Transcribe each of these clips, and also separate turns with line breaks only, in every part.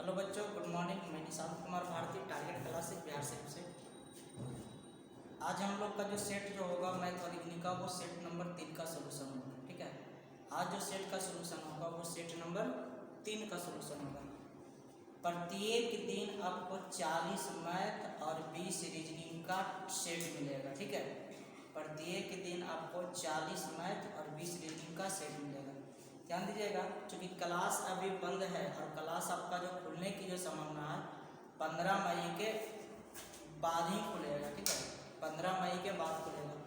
Hello बच्चों, good morning. मैं Nishant Kumar Bharti, target classes Bihar से। आज हम लोग का जो सेट जो होगा मैथ और रीजनिंग का, वो सेट नंबर 3 का सोल्यूशन होगा। ठीक है, आज जो सेट का सोल्यूशन होगा वो सेट नंबर 3 का सोल्यूशन होगा। प्रत्येक दिन आपको 40 मैथ और 20 रीजनिंग का सेट मिलेगा। ठीक है, प्रत्येक दिन आपको 40 मैथ और 20 रीजनिंग का सेट मिलेगा। ध्यान दीजिएगा, चूँकि क्लास अभी बंद है और क्लास आपका जो खुलने की जो संभावना है 15 मई के बाद ही खुलेगा। ठीक है, 15 मई के बाद खुलेगा।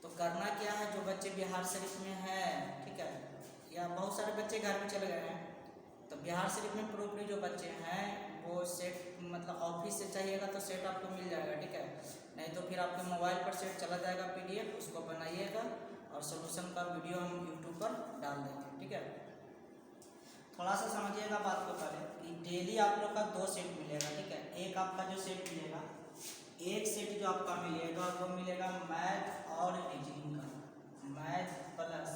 तो करना क्या है, जो बच्चे बिहार शरीफ में हैं, ठीक है, या बहुत सारे बच्चे घर में चले गए हैं, तो बिहार शरीफ में प्रॉपरली जो बच्चे हैं वो सेट मतलब ऑफिस से चाहिएगा तो सेट आपको मिल जाएगा। ठीक है, नहीं तो फिर आपके मोबाइल पर सेट चला जाएगा PDF, उसको बनाइएगा और सोल्यूशन का वीडियो हम यूट्यूब पर डाल देंगे। ठीक है, थोड़ा सा समझिएगा बात को पहले कि डेली आप लोग का 2 सेट मिलेगा। ठीक है, एक आपका जो सेट मिलेगा, एक सेट जो आपका मिलेगा वो मिलेगा मैथ और रीजनिंग का, मैथ प्लस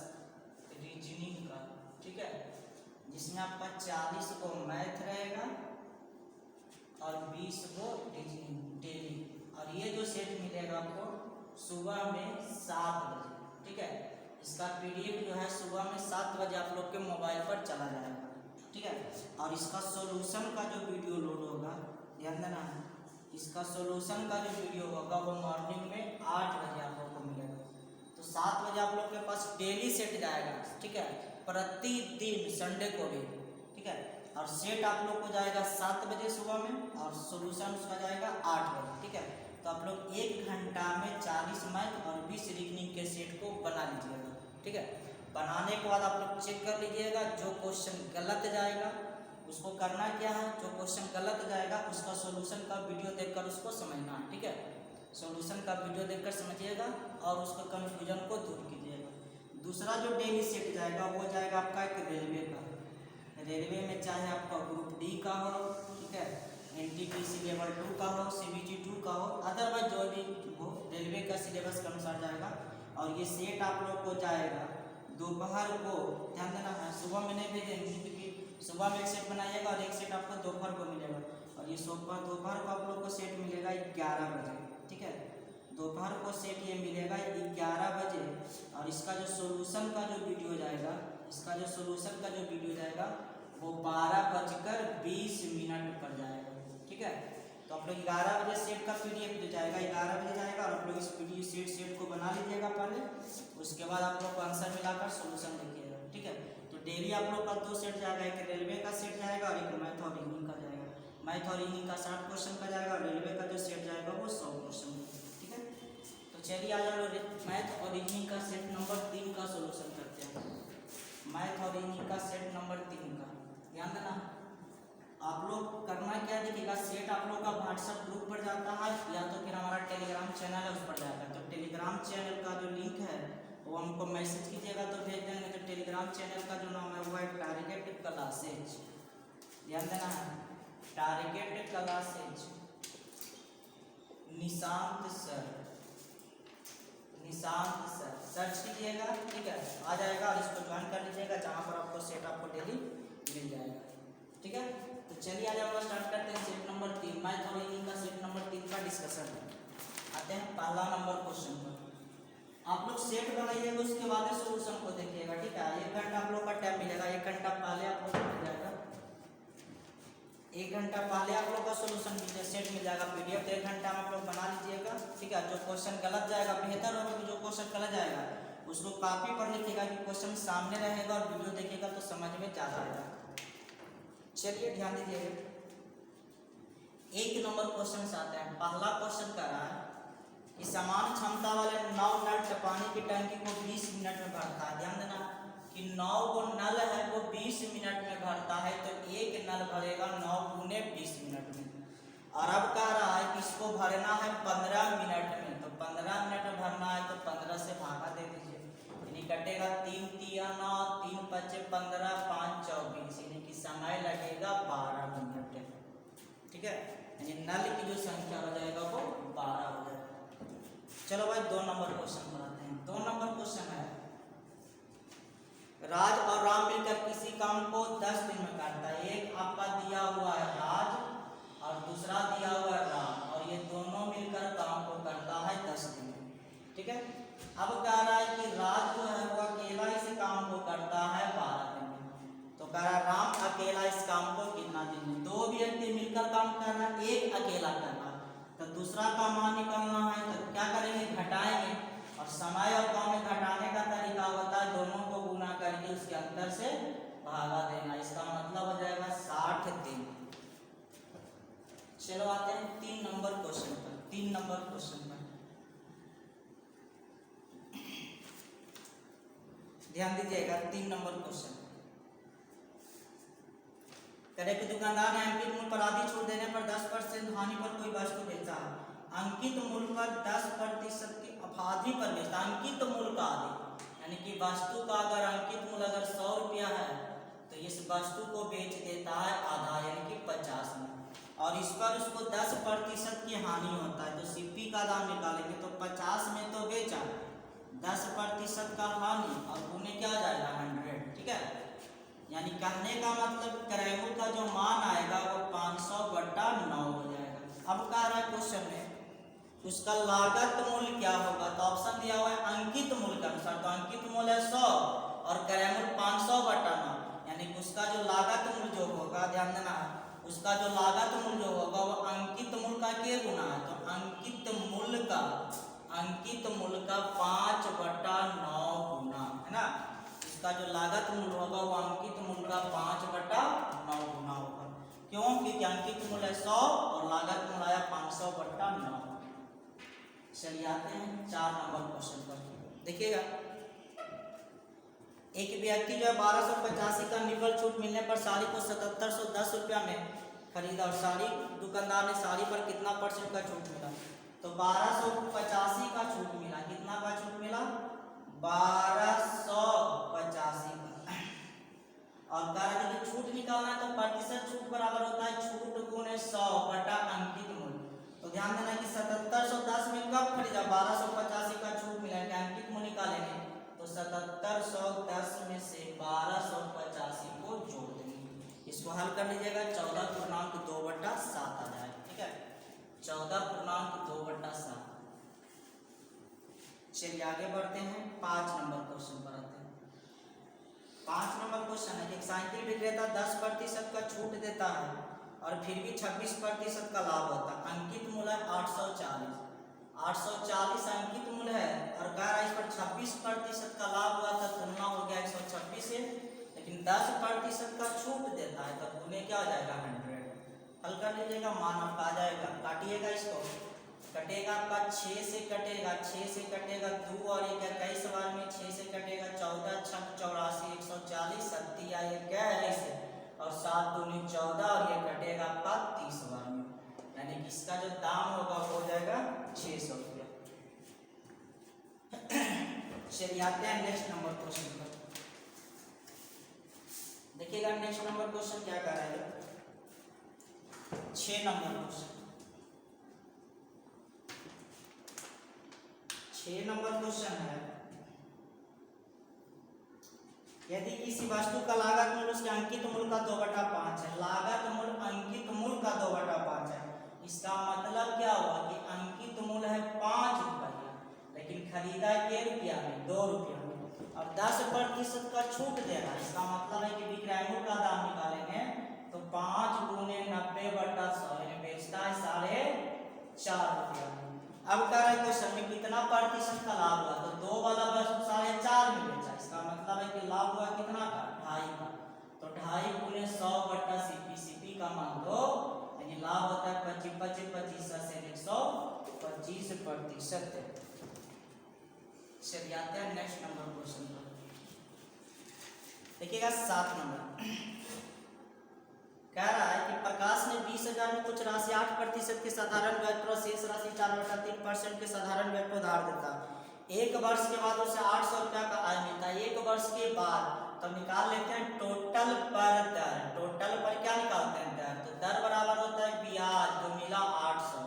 रीजनिंग का। ठीक है, जिसमें आपका 40 को मैथ रहेगा और 20 को रीजनिंग डेली। और ये जो सेट मिलेगा आपको सुबह में 7 बजे। ठीक है, इसका PDF जो है सुबह में 7 बजे आप लोग के मोबाइल पर चला जाएगा। ठीक है, और इसका सॉल्यूशन का जो वीडियो लोड होगा, ध्यान देना है, इसका सॉल्यूशन का जो वीडियो होगा वो मॉर्निंग में 8 बजे आप लोग को मिलेगा। तो 7 बजे आप लोग के पास डेली सेट जाएगा। ठीक है, प्रतिदिन संडे को भी। ठीक है, और सेट आप लोग को जाएगा 7 बजे सुबह में और सॉल्यूशन उसका जाएगा 8 बजे। ठीक है, तो आप लोग 1 घंटा में 40 मैथ और 20 रीजनिंग के सेट को बना लीजिएगा। ठीक है, बनाने के बाद आप लोग चेक कर लीजिएगा, जो क्वेश्चन गलत जाएगा उसको करना क्या है, जो क्वेश्चन गलत जाएगा उसका सॉल्यूशन का वीडियो देखकर उसको समझना है। ठीक है, सॉल्यूशन का वीडियो देखकर समझिएगा और उसको कन्फ्यूजन को दूर कीजिएगा। दूसरा जो डेली सेट जाएगा वो जाएगा आपका एक रेलवे का। रेलवे में चाहे आपका ग्रुप D का हो, ठीक है, NTPC लेवल 2 का हो, CBT 2 का हो, अदरवाइज जो भी हो रेलवे का सिलेबस के अनुसार जाएगा। और ये सेट आप लोग को जाएगा दोपहर को, ध्यान देना है, सुबह में नहीं भेजेंगे क्योंकि सुबह में एक सेट बनाइएगा और एक सेट आपको दोपहर को मिलेगा। और ये दोपहर को आप लोग को सेट मिलेगा 11 बजे। ठीक है, दोपहर को सेट ये मिलेगा 11 बजे। और इसका जो सॉल्यूशन का जो वीडियो जाएगा, इसका जो सॉल्यूशन का जो वीडियो जाएगा वो 12:20 पर जाएगा। ठीक है, तो आप लोग 11 बजे सेट का PDF जो जाएगा 11 बजे जाएगा और आप लोग इस PDF सेट को बना लीजिएगा पहले, उसके बाद आप लोग को आंसर मिलाकर सॉल्यूशन लिखिएगा। ठीक है, तो डेली आप लोग का 2 सेट जाएगा, एक रेलवे का सेट जाएगा और एक मैथ और रीजनिंग का जाएगा। मैथ और रीजनिंग का 60 क्वेश्चन का जाएगा और रेलवे का जो सेट जाएगा वो 100 क्वेश्चन का। ठीक है, तो चलिए आज हम लोग मैथ और रीजनिंग का सेट नंबर 3 का सोल्यूशन करते हैं। मैथ और रीजनिंग का सेट नंबर 3 का ध्यान देना। आप लोग करना क्या देखिएगा, सेट आप लोग का WhatsApp ग्रुप पर जाता है या तो फिर हमारा टेलीग्राम चैनल है उस पर जाएगा। तो टेलीग्राम चैनल का जो लिंक है वो हमको मैसेज कीजिएगा तो भेज देंगे। तो टेलीग्राम चैनल का जो नाम है वो है टारगेट क्लासेज। ध्यान देना है, target classes Nishant sir, Nishant sir search कीजिएगा। ठीक है, आ जाएगा और इसको ज्वाइन कर लीजिएगा, जहाँ पर आपको सेट आपको डेली मिल जाएगा। ठीक है, तो चलिए आज हम लोग स्टार्ट करते हैं सेट नंबर 3, मैथ और रीजनिंग का सेट नंबर 3 का डिस्कशन। आते हैं पहला नंबर क्वेश्चन पर। आप लोग सेट बनाइएगा, उसके बाद सॉल्यूशन को देखिएगा। ठीक है, 1 घंटा आप लोग का टाइम मिलेगा, 1 घंटा पहले आप लोग को मिल जाएगा, 1 घंटा पहले आप लोग का सॉल्यूशन सेट मिल जाएगा PDF। 1 घंटा में आप लोग बना लीजिएगा। ठीक है, जो क्वेश्चन गलत जाएगा बेहतर होगा कि जो क्वेश्चन गलत जाएगा उसको कॉपी पर लिखिएगा कि क्वेश्चन सामने रहेगा और वीडियो देखिएगा तो समझ में ज़्यादा आएगा। चलिए ध्यान दीजिएगा, 1 नंबर क्वेश्चन से आते हैं। पहला क्वेश्चन कह रहा है कि समान क्षमता वाले 9 नल पानी की टंकी को 20 मिनट में भरता है। ध्यान देना कि 9 को नल है वो 20 मिनट में भरता है, तो एक नल भरेगा 9 × 20 मिनट में। और अब कह रहा है कि इसको भरना है 15 मिनट में। तो 15 मिनट में भरना है तो 15 से भागा दे दीजिए, यानी कटेगा 3 × 3 = 9, 3 × 5 = 15, 5 × 24, यानी कि समय लगेगा 12 मिनट। ठीक है, यानी नल की जो संख्या हो जाएगा वो 12 हो जाएगा। चलो भाई 2 नंबर क्वेश्चन पर आते हैं। 2 नंबर क्वेश्चन है, राज और राम मिलकर किसी काम को 10 दिन में करता है। एक आपका दिया हुआ है मान करना है, एक अकेला करना है, तो दूसरा का मान निकालना है तो क्या करेंगे, घटाएंगे। और समय और काम में घटाने का तरीका होता है दोनों को गुना करके उसके अंतर से भागा देना। इसका मतलब हो जाएगा 60 दिन। चलो आते हैं 3 नंबर क्वेश्चन पर। 3 नंबर क्वेश्चन पर ध्यान दीजिएगा। 3 नंबर क्वेश्चन करे कि दुकानदार ने अंकित मूल्य पर आधी छूट देने पर 10% हानि पर कोई वस्तु बेचा है। अंकित मूल्य पर 10% की आधी पर बेचता है। अंकित मूल्य का आधी यानी कि वस्तु का अगर अंकित मूल्य अगर 100 रुपया है तो इस वस्तु को बेच देता है आधा यानी कि 50 में, और इस पर उसको 10% की हानि होता है। तो सीपी का दाम निकालेंगे तो 50 में तो बेचा, 10% का हानि और उन्हें क्या आ जाएगा 100, ठीक है। यानी कहने का मतलब क्रयमूल्य का जो मान आएगा वो 500/9 हो जाएगा। अब कह रहा है क्वेश्चन में उसका लागत मूल्य क्या होगा, तो ऑप्शन दिया हुआ है अंकित मूल्य के अनुसार। तो अंकित मूल्य है 100 और क्रयमूल्य 500/9, यानी कि उसका जो लागत मूल्य जो होगा, ध्यान देना है, उसका जो लागत मूल्य जो होगा वो अंकित मूल्य का के गुना है। तो अंकित मूल्य का 5/9 गुना है ना। इसका जो लागत मूल्य होगा वो अंकित मूल्य का 5/9 गुना होगा। क्यों? क्योंकि अंकित मूल्य है 100 और लागत मूल्य आया 500/9। चलिए आते हैं 4 नंबर क्वेश्चन पर। देखिएगा, एक व्यक्ति जो है 1285 का निकल छूट मिलने पर साड़ी को 7710 रुपया में खरीदा और साड़ी दुकानदार ने साड़ी पर कितना % का छूट मिला। तो 1285 का छूट मिला, कितना का छूट मिला, 1285 का। और कह रहा है कि छूट निकालना है तो प्रतिशत छूट बराबर होता है छूट गुणे 100 अंकित मूल्य। तो ध्यान देना कि 7710 में कब खरीदा, 1285 का छूट मिला कि अंकित मूल्य निकालेंगे तो 7710 में से 1285 को जोड़ देंगे। इसको हल कर लीजिएगा, 14.2/7 आ जाएगा, ठीक है, 14.2/7। चलिए आगे बढ़ते हैं, 5 नंबर क्वेश्चन पर आते हैं। 5 नंबर क्वेश्चन है, एक साइकिल विक्रेता 10% का छूट देता है और फिर भी 26% का लाभ होता है। अंकित मूल्य 840 अंकित मूल्य है और कह रहा है इस पर 26% का लाभ हुआ था, तुलना हो गया 126 से, लेकिन 10% का छूट देता है तब उन्हें क्या हो जाएगा 100। हल कर लीजिएगा, मान आपका आ जाएगा, काटिएगा इसको, कटेगा आपका 6 से कटेगा, 6 से कटेगा 2 और 1 21 बार में 6 से कटेगा 14 6 84 140 70 या 21 और 7 दूनी 14 और ये कटेगा आपका 30 बार में, यानी कि इसका जो दाम होगा वो हो जाएगा 600 रुपया। चलिए आते हैं नेक्स्ट नंबर क्वेश्चन पर। देखिएगा नेक्स्ट नंबर क्वेश्चन क्या कर रहा है, 6 नंबर क्वेश्चन। 6 नंबर क्वेश्चन है, यदि किसी वस्तु का लागत मूल्य उसके अंकित मूल्य का 2/5 है, लागत मूल्य अंकित मूल्य का 2/5 है, इसका मतलब क्या हुआ कि अंकित मूल्य है 5 रुपया लेकिन खरीदा के रुपया में 2 रुपया में और 10% का छूट दे रहा है। इसका मतलब है कि विक्रय मूल्य का दाम निकालेंगे तो 5 गुने 90/100 यानी बेचता है 4.5 रुपया। अब कह रहा है क्वेश्चन में कितना प्रतिशत का लाभ हुआ, तो 2 वाला वस्तु 4.5 में बेचा, इसका मतलब है कि लाभ हुआ कितना का, 2.5 का। तो 2.5 गुने 100/CP, CP का मान 2 यानी लाभ होता है 25 से 125%। चलिए आते हैं नेक्स्ट नंबर क्वेश्चन पर। देखिएगा 7 नंबर कह रहा है कि प्रकाश ने 20,000 में कुछ राशि 8% के साधारण ब्याज पर शेष राशि 4/3% के साधारण ब्याज पर उधार देता है। 1 वर्ष के बाद उसे 800 रुपया का आय मिलता है। 1 वर्ष के बाद तो निकाल लेते हैं टोटल पर दर, टोटल पर क्या निकालते हैं दर, तो दर बराबर होता है ब्याज जो मिला 800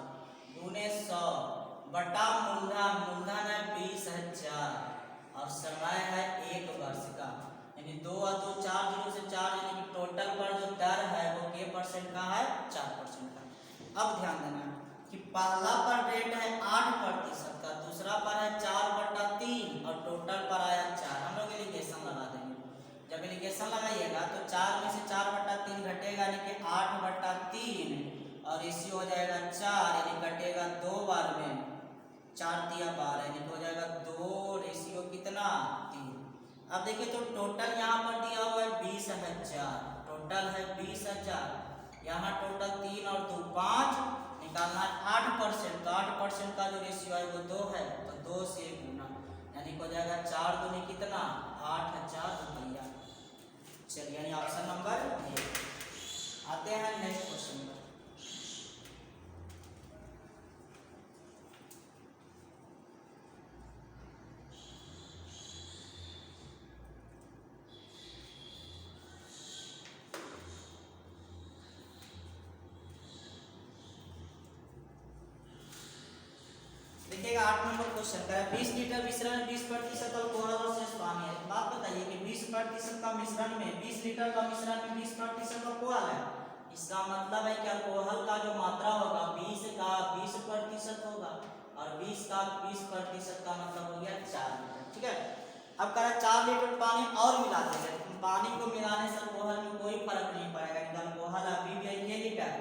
गुने 100 बटा मूलधन, मूलधन है 20,000 और समय है 1 वर्ष का, यानी 2 और 2 4 0 से 4 यानी कि टोटल पर जो दर है वो के % का है, 4% का। अब ध्यान देना कि पहला पर रेट है 8% का, दूसरा पर है 4/3 और टोटल पर आया 4। हम लोग एलिगेशन लगा देंगे, जब एलिगेशन लगाइएगा तो 4 में से 4/3 घटेगा यानी कि 8/3 और और रेशियो हो जाएगा 4, यानी कटेगा 2 बार में, 4 तिया 12, यानी हो जाएगा 2 रेशियो कितना 3। अब देखिए तो टोटल यहाँ पर दिया हुआ है 20,000, टोटल है 20,000, यहाँ टोटल 3 और 2 5, निकालना है 8%, तो 8% का जो रेशियो है वो 2 है, तो 2 से गुना, यानी हो जाएगा 4 दूनी कितना 8,000 रुपया। चलिए यानी ऑप्शन नंबर ए। आते हैं नेक्स्ट क्वेश्चन पर। देखिएगा 8 नंबर क्वेश्चन का 20 लीटर मिश्रण 20% अल्कोहल और शेष पानी है। बात बताइए कि 20% का मिश्रण में 20 लीटर का मिश्रण में 20% अल्कोहल है, इसका मतलब है कि अल्कोहल का जो मात्रा होगा 20 का 20% होगा, और 20 का 20% का मतलब हो गया 4 लीटर। ठीक है, अब कह रहा है 4 लीटर पानी और मिला देंगे, पानी को मिलाने से अल्कोहल में कोई फर्क नहीं पड़ेगा, अल्कोहल अभी भी है ये लीटर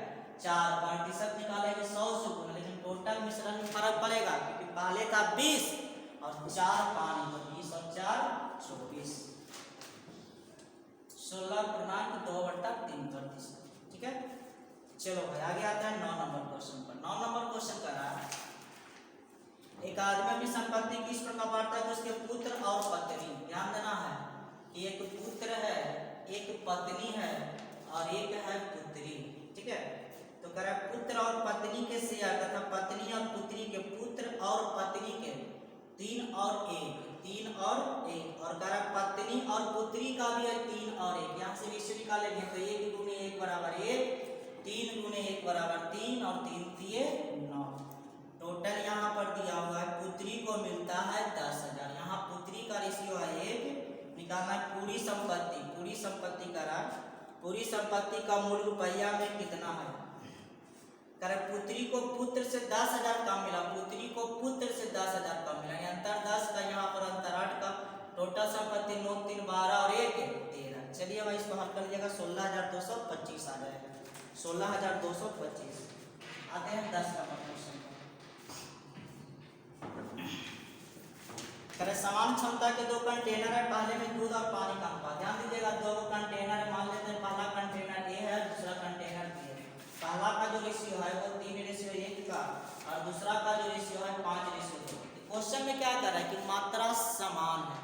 4% निकालेंगे 100 से गुना, लेकिन टोटल मिश्रण में फर्क पड़ेगा, क्योंकि पहले था 20 और 4 पानी, तो 20 और 4 24, 16.2/3%। ठीक है, चलो भाई आगे आता है 9 नंबर क्वेश्चन पर। 9 नंबर क्वेश्चन कर रहा है एक आदमी अपनी संपत्ति की इस प्रकार बांटता है कि उसके पुत्र और पत्नी, ध्यान देना है कि एक पुत्र है, एक पत्नी है और एक है पुत्री। ठीक है, तो कह रहा है पुत्र और पत्नी के शेयर तथा पत्नी और पुत्री के, पुत्र और पत्नी के 3 और 1, 3 और 1, और कह रहा है पत्नी और पुत्री का भी है 3 और 1, यहाँ से रेशियो निकालेंगे तो 1 गुने 1 बराबर 1, 3 गुने 1 बराबर 3 और 3 तिये 9। टोटल यहाँ पर दिया हुआ है पुत्री को मिलता है 10,000, यहाँ पुत्री का रेशियो है 1, निकालना है पूरी संपत्ति, पूरी संपत्ति करा, पूरी संपत्ति का मूल रुपया में कितना है, करे पुत्री को पुत्र से 10,000 कम मिला, पुत्री को पुत्र से 10,000 कम मिला, अंतर 10 का, यहाँ पर अंतर 8 का, टोटल संपत्ति 9 3 12 और 1 13। चलिए भाई इसको हल कर लीजिएगा 16,225 आ जाएगा, 16,225। आते हैं 10 नंबर क्वेश्चन पर। करे समान क्षमता के 2 कंटेनर है, पहले में दूध और पानी का अनुपात, ध्यान दीजिएगा 2 कंटेनर मान लेते हैं, पहला कंटेनर ए है, दूसरा कंटेनर बी है, पहला का जो रेशियो है वो 3:1 का, और दूसरा का जो रेशियो है 5:2। क्वेश्चन में क्या कर रहा है कि मात्रा समान है,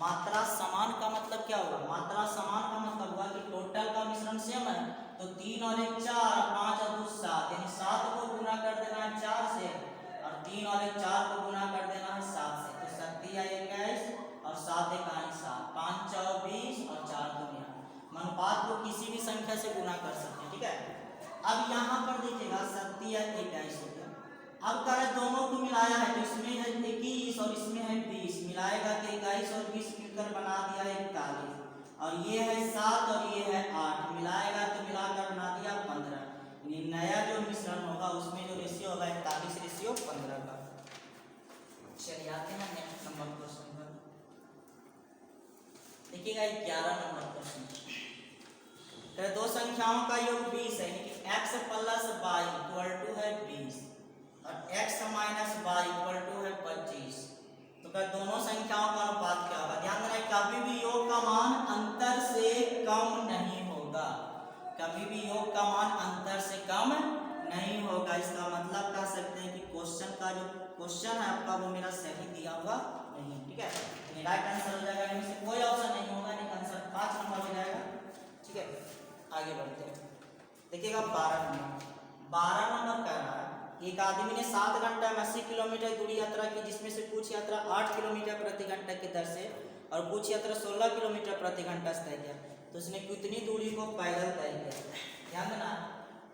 मात्रा समान का मतलब क्या हुआ, मात्रा समान का मतलब हुआ कि टोटल का मिश्रण सेम है, तो 3 और 1 4, 5 और 2 7, यानी 7 को गुना कर देना है 4 से, और 3 और 1 4 को गुना कर देना है 7 से, तो 7 21 और 7 1 7, 5 4 20 और 4 2 9। अनुपात को किसी भी संख्या से गुना कर सकते हैं। ठीक है, अब यहाँ पर देखिएगा 7 21 हो गया, अब कह रहे दोनों को मिलाया है, तो इसमें है 21 और इसमें है 20, मिलाएगा तो 21 और 20 मिलकर बना दिया 41, और ये है 7 और ये है 8, मिलाएगा तो मिलाकर बना दिया 15, ये नया जो मिश्रण होगा उसमें जो रेशियो होगा 41:15 का। चलिए आते हैं नेक्स्ट नंबर क्वेश्चन पर। देखिएगा 11 नंबर क्वेश्चन, दो संख्याओं का योग 20 है, यानी कि x plus y equal to है 20 और x minus y equal to है 25, तो क्या दोनों संख्याओं का अनुपात क्या होगा। ध्यान देना कभी भी योग का मान अंतर से कम नहीं होगा, कभी भी योग का मान अंतर से कम नहीं होगा, इसका मतलब कह सकते हैं कि क्वेश्चन का जो क्वेश्चन है आपका वो मेरा सही दिया हुआ नहीं। ठीक है, राइट आंसर हो जाएगा, इनमें से कोई ऑप्शन नहीं होगा, नहीं आंसर 5 नंबर हो जाएगा। ठीक है, आगे बढ़ते हैं। देखिएगा 12 नंबर कह रहा है एक आदमी ने 7 घंटा में 80 किलोमीटर दूरी यात्रा की, जिसमें से कुछ यात्रा 8 किलोमीटर प्रति घंटा की दर से और कुछ यात्रा 16 किलोमीटर प्रति घंटा से तय किया, तो उसने कितनी दूरी को पैदल तय किया। ध्यान देना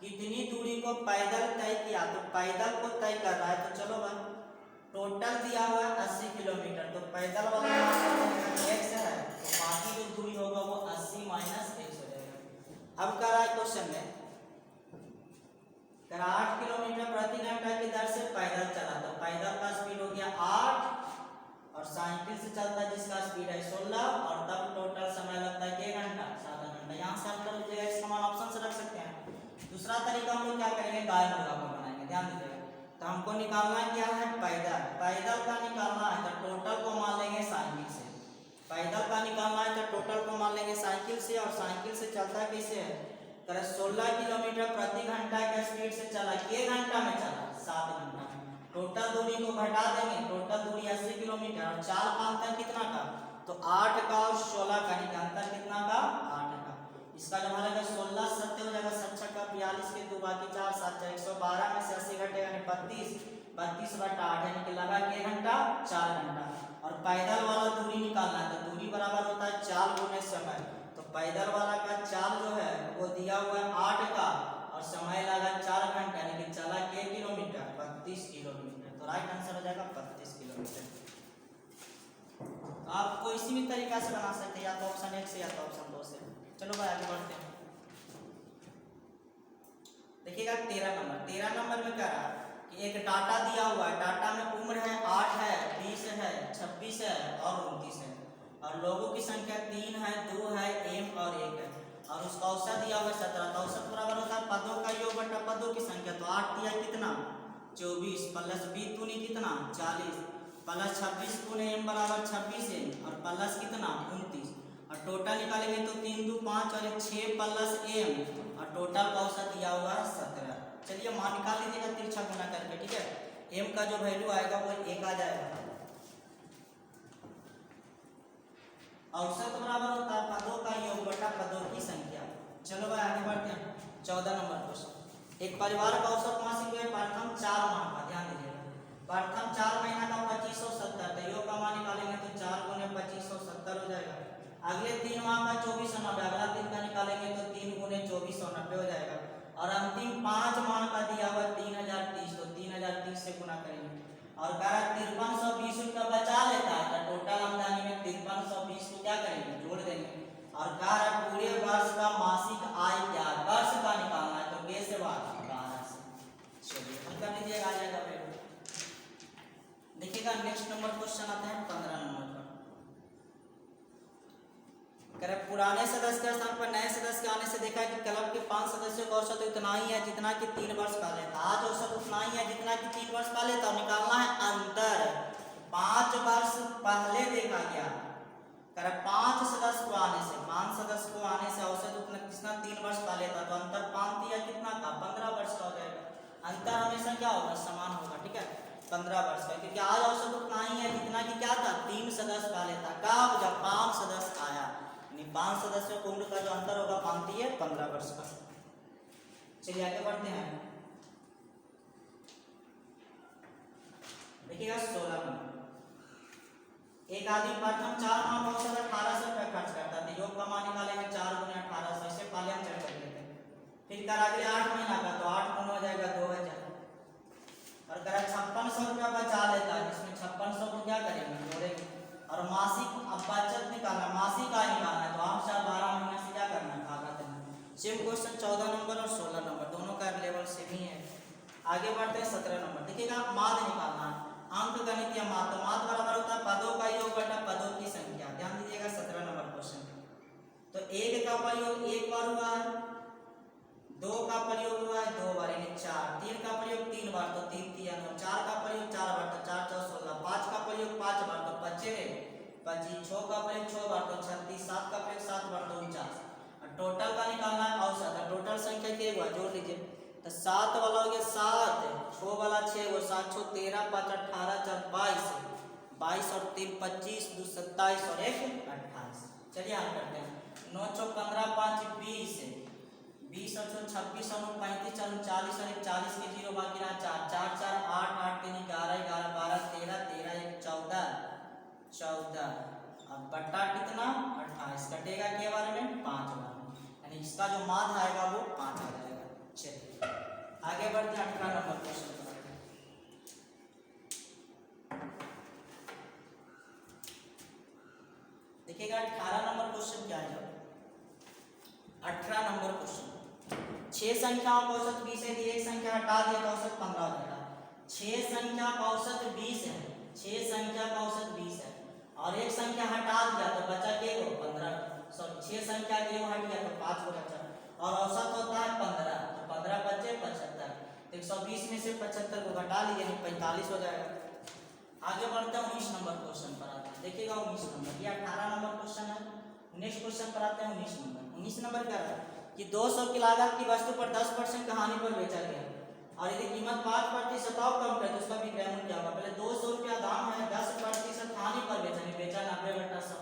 कितनी दूरी को पैदल तय किया, तो पैदल को तय कर रहा है, तो चलो भाई टोटल दिया हुआ है 80 किलोमीटर, तो पैदल वाला x है, तो बाकी जो दूरी होगा वो 80 माइनस x हो जाएगा। अब कह रहा है क्वेश्चन में 8 किलोमीटर प्रति घंटा की दर से पैदल चला, तो पैदल का स्पीड हो गया 8 और साइकिल से चलता है जिसका स्पीड है 16, और तब टोटल समय लगता है 1 घंटा 7 घंटा। यहाँ से आप कर लीजिएगा, इसका मान ऑप्शन से रख सकते हैं। दूसरा तरीका हम लोग क्या करेंगे, गाय मुर्गा को बनाएंगे, ध्यान दीजिएगा। तो हमको निकालना क्या है, पैदल, पैदल का निकालना है तो टोटल को मान लेंगे साइकिल से, पैदल का निकालना है तो टोटल को मान लेंगे साइकिल से। और साइकिल से चलता कैसे है, 16 किलोमीटर प्रति घंटा के स्पीड से चला, के घंटा में चला, 7 घंटा में। टोटल दूरी को घटा देंगे, टोटल दूरी 80 किलोमीटर और चाल का अंतर कितना का, तो 8 का और 16 का, अंतर कितना का, 8 का। इसका जो हमारा 16 70 हो जाएगा, 7 का 42 के 2 बाकी 4 7 112 में से 80 घटेगा यानी 32 बटा 8 यानी कि लगा के घंटा 4 घंटा। और पैदल वाला दूरी निकालना है तो दूरी बराबर होता है चाल गुने समय। तो पैदल वाला का चाल जो है वो दिया हुआ है 8 का और समय लगा 4 घंटा यानी कि चला के किलोमीटर 32 किलोमीटर। तो राइट आंसर हो जाएगा 32 किलोमीटर। आप कोई इसी भी तरीका से बना सकते हैं, या तो ऑप्शन 1 से या तो ऑप्शन 2 से। चलो भाई आगे बढ़ते हैं। देखिएगा 13 नंबर में क्या रहा कि एक डाटा दिया हुआ है, डाटा में उम्र है 8 है, 20 है, 26 है और 29 है, और लोगों की संख्या 3 है, 2 है, एम और 1 है, और उसका औसत दिया हुआ है 17। तो औसत बराबर होता है पदों का योग बटा पदों की संख्या। तो 8 दिया कितना 24 प्लस 20 दूनी कितना 40 प्लस 26 दूनी एम बराबर 26 एम और प्लस कितना 29, और टोटल निकालेंगे तो 3 2 5 और 6 प्लस एम और टोटल का औसत दिया हुआ है 17। चलिए मान निकाल लीजिएगा तिरछा गुना करके, ठीक है। एम का जो वैल्यू आएगा वो 1 आ जाएगा। औसत बराबर होता है पदों का योग बटा पदों की संख्या। चलो भाई आगे बढ़ते हैं। 14 नंबर क्वेश्चन। एक परिवार का औसत मासिक व्यय प्रथम 4 माह का, ध्यान दीजिएगा, प्रथम 4 महीना का 2570। तो योग का मान निकालेंगे तो 4 गुने 2570 हो जाएगा। अगले 3 माह का 2490, अगला 3 का निकालेंगे तो 3 गुने 2490 हो जाएगा। और अंतिम 5 माह का दिया हुआ 3030, तो 3030 से गुना करेंगे। और कह रहा 5320 रुपया बचा लेता है तो टोटल आमदनी में 5320 को क्या करेंगे, जोड़ देंगे। और कह रहा पूरे वर्ष का मासिक आय क्या, वर्ष का निकालना है तो कैसे बात 12 से। चलिए हल कर लीजिएगा, आ जाएगा फिर। देखिएगा नेक्स्ट नंबर क्वेश्चन आता है 15 नंबर पर। पुराने सदस्य के स्थान पर नए सदस्य के आने से देखा कि क्लब के 5 सदस्यों का औसत उतना ही है जितना कि 3 वर्ष का लेता। आज औसत उतना ही है जितना कि 3 वर्ष का लेता। और निकालना है अंतर। 5 वर्ष पहले देखा गया, 5 सदस्य को आने से, 5 सदस्य को आने से औसत उतना कितना 3 वर्ष का लेता। तो अंतर 5 दिया कितना का 15 वर्ष का हो जाएगा। अंतर हमेशा क्या होगा, समान होगा, ठीक है, 15 वर्ष का, क्योंकि आज औसत उतना ही है जितना कि क्या था 3 सदस्य का लेता। कब, जब 5 सदस्य आया, 5 सदस्यों को उम्र का जो अंतर होगा मानती है 15 वर्ष का। चलिए आगे बढ़ते हैं। देखिएगा 16 नंबर। एक आदमी प्रथम 4 माह का औसत 1800 रुपया खर्च करता है। योग का मान निकालेंगे 4 गुने 1800, इसे पहले हम चेक कर लेते हैं। फिर कर अगले 8 महीना का तो 8 गुना हो जाएगा 2000। और करा 5600 रुपया बचा लेता है, जिसमें 5600 को क्या करेंगे, जोड़ेंगे। और मासिक अब बचत निकालना, मासिक आय निकालना है तो आप 12 महीना से क्या करना है, भागा देना। सेम क्वेश्चन 14 नंबर और 16 नंबर दोनों का लेवल सेम ही है। आगे बढ़ते हैं 17 नंबर। देखिएगा माद निकालना है, अंक गणित या माद। तो माद बराबर होता है पदों का योग बटा पदों की संख्या। ध्यान दीजिएगा 17 नंबर क्वेश्चन। तो 1 का प्रयोग 1 बार हुआ है, 2 का प्रयोग हुआ है 2 बार यानी 4, 3 का प्रयोग 3 बार तो 3 3 9, 4 का प्रयोग 4 बार तो 4 4 16, 5 का प्रयोग 5 बार तो 25 25, 6 का प्रयोग 6 बार तो 36, 7 का प्रयोग 7 बार तो 49। और टोटल का निकालना है औसत। टोटल संख्या क्या हुआ, जोड़ लीजिए। तो 7 वाला हो गया 7, 6 वाला 6, वो 7 6 13 5 18 4 22, 22 और 3 25, 2 27 और 1 28। चलिए हल करते हैं। 9 6 15 5 20, 20 और 26 और 35 और 40 और 40 के 0 बाकी रहा 4 4 4 8 8 3 11 11 12 13 13 1 14 14। अब बट्टा कितना 28, कटेगा के बारे में 5 बार, यानी इसका जो माद आएगा वो 5 आ जाएगा। चलिए आगे बढ़ते हैं 18 नंबर क्वेश्चन पर। देखिएगा 18 नंबर क्वेश्चन क्या है। 18 नंबर क्वेश्चन, 6 संख्याओं का औसत 20 है, एक संख्या हटा दिया तो औसत 15 हो जाएगा। 6 संख्या का औसत 20 है, 6 संख्या का औसत 20 है और एक संख्या हटा दिया तो बचा के 15, सॉरी 6 संख्या के हट गया तो 5 को बचा और औसत होता है 15, तो 15 बचे 75। 120 में से 75 को घटा लीजिए यानी 45 हो जाएगा। आगे बढ़ते हैं 19 नंबर क्वेश्चन पर आते हैं। देखिएगा 19 नंबर, ये 18 नंबर क्वेश्चन है। नेक्स्ट क्वेश्चन पर आते हैं 19 नंबर। 19 नंबर क्या है कि 200 की लागत की वस्तु पर 10% का हानि पर बेचा गया और यदि कीमत 5% और कम करे तो उसका विक्रय मूल्य क्या होगा। पहले 200 रुपया दाम है, 10% हानि पर बेचा, नहीं बेचा 90/100,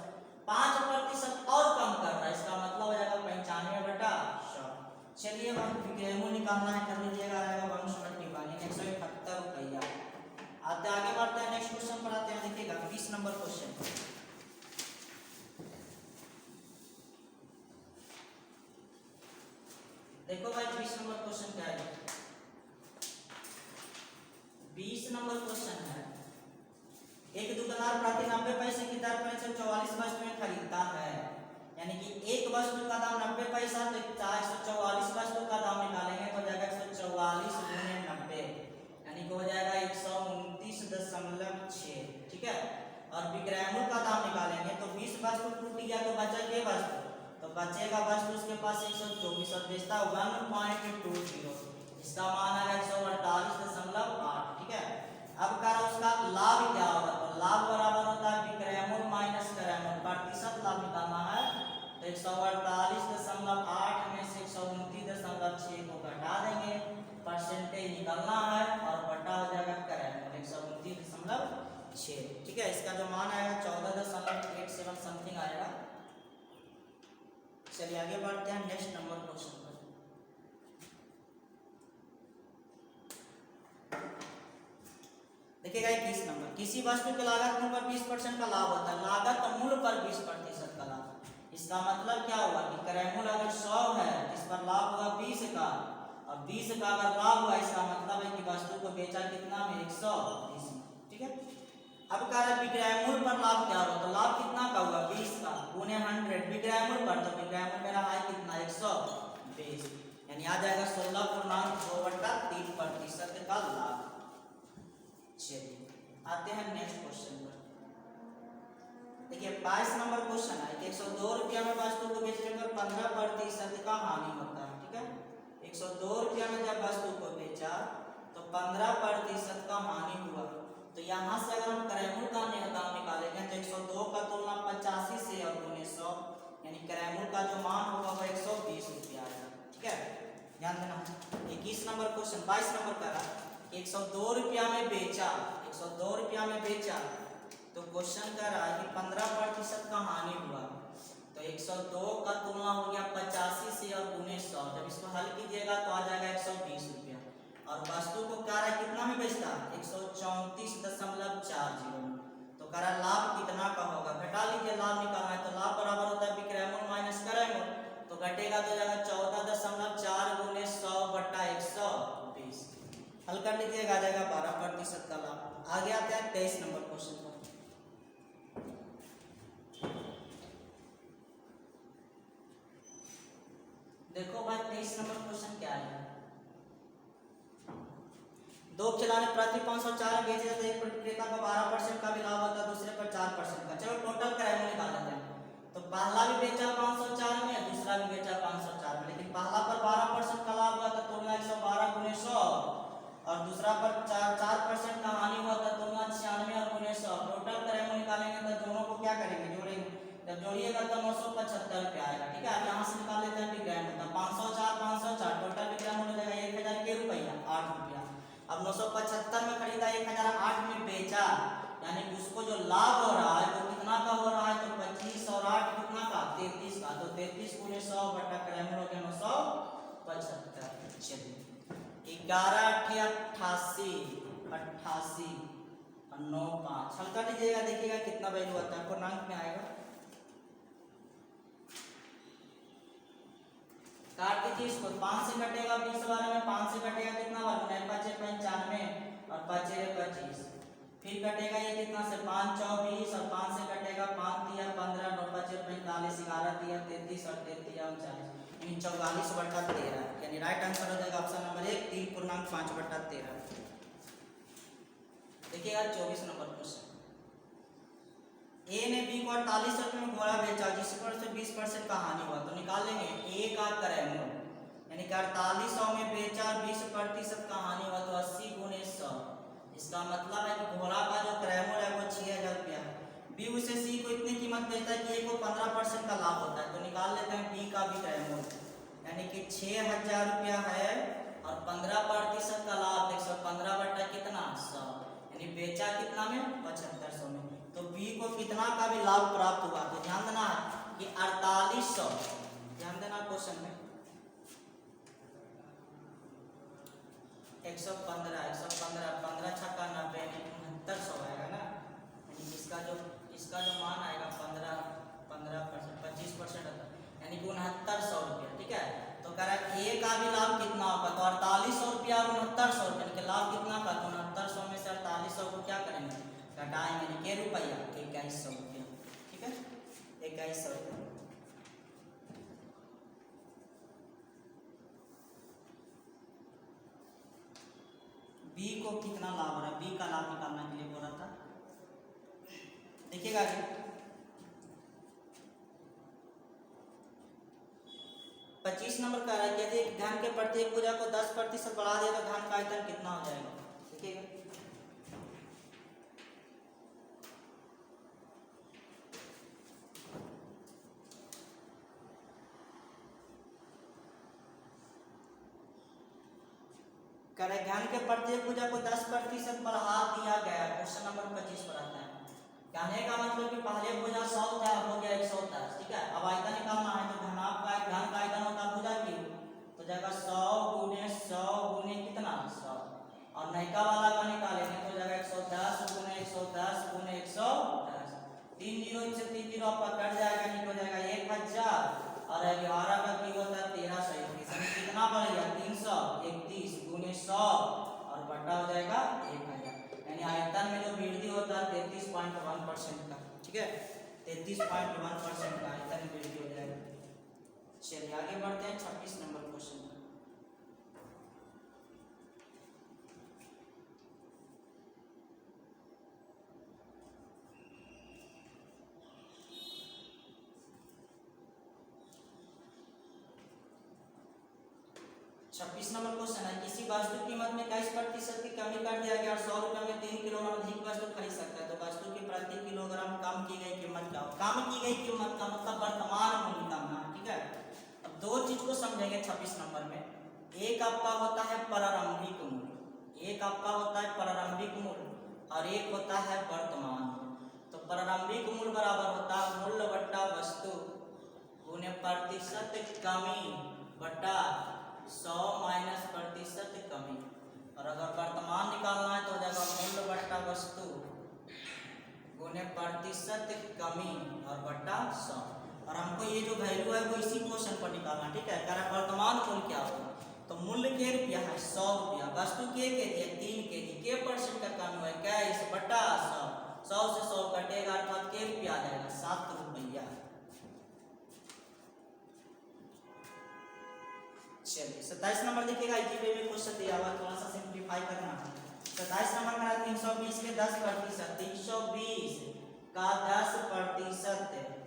5% और कम कर रहा है, इसका मतलब हो जाएगा 95/100। चलिए भाई विक्रय मूल्य निकालना है, कर लीजिएगा, आएगा 171 रुपया। आते आगे बढ़ते हैं, नेक्स्ट क्वेश्चन पर आते हैं। देखिएगा 20 नंबर क्वेश्चन। देखो भाई 20 नंबर क्वेश्चन क्या है। 20 नंबर क्वेश्चन है, एक दुकानदार प्रति 90 पैसे की दर पर 144 वस्तुएं खरीदता है, यानी कि एक वस्तु का दाम 90 पैसा, तो 144 वस्तु का दाम निकालेंगे तो हो जाएगा 144 गुणे 90, यानी कि हो जाएगा 129.6। ठीक है, और विक्रय मूल्य का दाम निकालेंगे तो 20 वस्तु टूट गया तो बचा के वस्तु, तो बचेगा वस्तु उसके पास 124 और बेचता 1.20, इसका मान है 148.8। ठीक है, अब कर उसका लाभ क्या होगा, तो लाभ बराबर होता है विक्रय मूल्य माइनस क्रय मूल्य, प्रतिशत लाभ निकालना है तो 148.8 में से 129.6 को घटा देंगे, परसेंटेज निकालना है और बटा हो जाएगा क्रय मूल्य 129.6। ठीक है, इसका जो मान आएगा 14.87 समथिंग आएगा। चलिए आगे बढ़ते हैं नेक्स्ट नंबर क्वेश्चन पर। देखिएगा 21 नंबर, किसी वस्तु के लागत मूल्य पर 20% का लाभ होता है, लागत मूल्य पर 20% का लाभ, इसका मतलब क्या हुआ कि क्रय मूल्य अगर 100 है, इस पर लाभ हुआ 20 का, और 20 का अगर लाभ हुआ, इसका मतलब है कि वस्तु को बेचा कितना में 120 में। ठीक है, अब कह रहा है विक्रय मूल्य पर लाभ क्या हुआ, तो लाभ कितना का हुआ 20 का गुने 100 विक्रय मूल्य पर, तो विक्रय मूल्य मेरा है कितना 120, यानी आ जाएगा 16.2/3% का लाभ। चलिए आते हैं नेक्स्ट क्वेश्चन पर। देखिए 22 नंबर क्वेश्चन है, 102 रुपया में वस्तु को बेचने पर 15% का हानि होता है। ठीक है, 102 रुपया में जब वस्तु को बेचा तो 15% का हानि हुआ, तो यहाँ से अगर हम क्रय मूल्य का दाम निकालेंगे तो 102 का तुलना 85 से और गुने 100, यानी क्रय मूल्य का जो मान होगा वो 120 रुपया आएगा। ठीक है, ध्यान देना। 21 नंबर क्वेश्चन 22 नंबर का रहा 102 रुपया में बेचा, 102 रुपया में बेचा, तो क्वेश्चन कह रहा है कि 15% का हानि हुआ, तो 102 का तुलना हो गया 85 से और गुने 100, जब इसको हल कीजिएगा तो आ जाएगा 120 रुपया, और वस्तु को कह रहा है कितना में बेचता 134.40, तो कह रहा है लाभ कितना का होगा, घटा लीजिए, लाभ निकालना है तो लाभ बराबर होता है विक्रय मूल्य माइनस क्रय मूल्य, तो घटेगा तो जाएगा 14.4 गुने 100 बटा 120, हल कर लीजिएगा, आ जाएगा 12% का लाभ। आगे आते हैं 23 नंबर क्वेश्चन पर। देखो भाई 23 नंबर क्वेश्चन क्या है, दो खिलौने प्रति 504 बेचे जाते, एक विक्रेता को 12% का भी लाभ होता है, दूसरे पर 4% का। चलो टोटल क्रय मूल्य निकाल लेते हैं, तो पहला भी बेचा 504 में, दूसरा भी बेचा 504 में, लेकिन पहला पर 12% का लाभ हुआ था, तुलना 112 गुने 100, और दूसरा पर 4% का हानि हुआ था, तुलना 96 और गुने 100। टोटल क्रय मूल्य निकालेंगे तो दोनों को क्या करेंगे, जोड़ेंगे, जब जोड़िएगा तो 975 रुपया आएगा। ठीक है, अब यहाँ से निकाल लेते हैं विक्रय मूल्य, 504 टोटल विक्रय मूल्य हो जाएगा 1000 के रुपया 8 रुपया। अब 975 में खरीदा, 1008 में बेचा, यानी उसको जो लाभ हो रहा है वो कितना का हो रहा है, तो 25 और 8 कितना का 33 का, तो 33 गुने 100 बटा क्रय मूल्य हो गया 975। चलिए 11 88 88 और 9 5 हल कर लीजिएगा, देखिएगा कितना वैल्यू आता है, पूर्णांक में आएगा, काट दीजिए इसको, 5 से कटेगा 20 वाले में, 5 से कटेगा कितना वाला 9 5 95 और 5 25, फिर कटेगा ये कितना से 5 24 और 5 से कटेगा 5 दिया 15 9 5 45 11 दिया 33 और 33 39, यानी 44/13, यानी राइट आंसर हो जाएगा ऑप्शन नंबर 1 3.5/13। देखिएगा 24 नंबर क्वेश्चन, ए ने बी को 48 रुपये में घोड़ा बेचा, जिस पर से 20% का हानि हुआ, तो निकाल लेंगे ए का क्रय मूल्य, यानी कि 4800 में बेचा 20% का हानि हुआ, तो इसका मतलब है कि घोड़ा का जो क्रय मूल्य है वो 6000 रुपया है। बी उसे सी को इतनी कीमत बेचता है कि ए को 15% का लाभ होता है, तो निकाल लेते हैं बी का भी क्रय मूल्य, यानी कि 6000 रुपया है और 15% का लाभ 115 बटा कितना 100, यानी बेचा कितना में 7500 में। तो बी को कितना का भी लाभ प्राप्त हुआ, तो ध्यान देना है कि 4800, ध्यान देना क्वेश्चन में 115 15 छक्का 90 6900 आएगा ना, यानी इसका जो मान आएगा 25%, यानी कि 6900 रुपया। ठीक है, तो कह रहा है ए का भी लाभ कितना होगा, तो 4800 रुपया और 6900 रुपया, यानी कि लाभ कितना का, तो 6900 में से 4800 को क्या करेंगे, घटाएंगे, यानी कि रुपया 2100 रुपया। ठीक है, 2100 रुपया। बी को कितना लाभ हो रहा है, बी का लाभ निकालने के लिए बोल रहा था, देखिएगा आगे 25 नंबर का है कि यदि घन के प्रत्येक भुजा को 10% बढ़ा दिया तो घन का आयतन कितना हो जाएगा, देखिएगा करे घन के प्रत्येक भुजा को 10% बढ़ा दिया गया। क्वेश्चन नंबर 25 पर आता है, कहने का मतलब कि पहले भुजा 100 था, हो गया 110। ठीक है, अब आयतन निकालना है, तो घन का आयतन होता है भुजा की, तो जाएगा 100 गुने 100 गुने कितना 100, और नयका वाला का निकालेंगे तो जाएगा 110 गुने 110 गुने 110, 3 जीरो से 3 जीरो आपका कट जाएगा, नहीं हो जाएगा 1000, और 11 का की होता है 1331, कितना बढ़ गया 331 गुने 100 और बटा हो जाएगा 1000, यानी आयतन में जो वृद्धि होता है 33.1% का। ठीक है, 33.1% का आयतन में वृद्धि हो जाएगा। चलिए आगे बढ़ते हैं 26 नंबर क्वेश्चन। 26 नंबर क्वेश्चन है, किसी वस्तु की कीमत में 21% की कमी कर दिया गया और 100 रुपये में 3 किलोग्राम अधिक वस्तु खरीद सकता है, तो वस्तु की प्रति किलोग्राम कम की गई कीमत क्या हो। कम की गई कीमत का मतलब वर्तमान मूल्य कम है। ठीक है, अब दो चीज को समझेंगे 26 नंबर में, एक आपका होता है प्रारंभिक मूल्य, एक आपका होता है प्रारंभिक मूल्य और एक होता है वर्तमान मूल्य। तो प्रारंभिक मूल्य बराबर होता है मूल्य बट्टा वस्तु गुने प्रतिशत कमी बट्टा 100 माइनस प्रतिशत कमी, और अगर वर्तमान निकालना है तो हो जाएगा मूल्य बट्टा वस्तु गुने प्रतिशत कमी और बट्टा 100, और हमको ये जो वैल्यू है वो इसी क्वेश्चन पर निकालना। ठीक है, कह रहा है वर्तमान मूल्य क्या होगा, तो मूल्य के रुपया है 100 रुपया, वस्तु के दिया 3 केजी, के परसेंट का कम हुआ है 21 बट्टा 100, 100 से 100 कटेगा अर्थात के रुपया आ जाएगा 7 रुपया। चलिए 27 नंबर देखिएगा, IGP में क्वेश्चन दिया हुआ, थोड़ा सा सिंप्लीफाई करना है। 27 नंबर का 320 के 10%, 320 का 10%।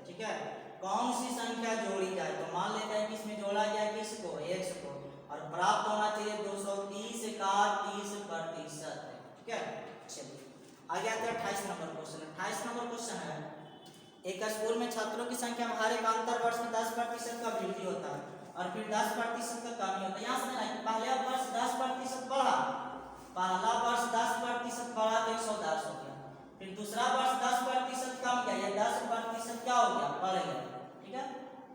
ठीक है, कौन सी संख्या जोड़ी जाए, तो मान लेते हैं कि इसमें जोड़ा जाए किसको, x को, और प्राप्त होना चाहिए 230 का 30%। ठीक है, चलिए आगे आते हैं 28 नंबर क्वेश्चन। 28 नंबर क्वेश्चन है, एक स्कूल में छात्रों की संख्या में हर एक अंतर वर्ष में 10% का वृद्धि होता है और फिर 10% का कमी होता है। यहाँ से ना पहले वर्ष 10% बढ़ा, पहला वर्ष 10% बढ़ा तो 110 हो गया, फिर दूसरा वर्ष 10% कम गया, ये 10% क्या हो गया, बढ़ गया। ठीक है,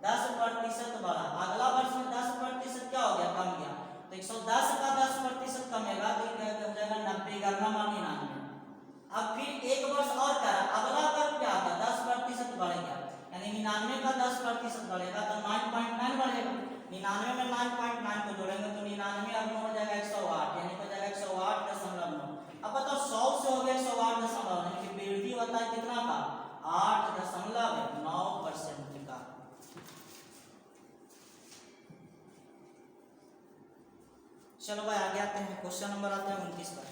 10% बढ़ा, अगला वर्ष में 10% क्या हो गया, कम गया, तो 110 का 10% कमेगा तो हो जाएगा 90 का 99। अब फिर एक वर्ष और करा, अगला वर्ष क्या आता 10% बढ़ गया, यानी 99 का 10% बढ़ेगा तो 9.9 बढ़ेगा, 99 में 9.9 को जोड़ेंगे तो 99 अब हो जाएगा 108, यानी हो जाएगा 108.9। अब बताओ 100 से हो गया 108.9, यानी कि वृद्धि होता है कितना का 8.9% का। चलो भाई आगे आते हैं, क्वेश्चन नंबर आते हैं 29 पर।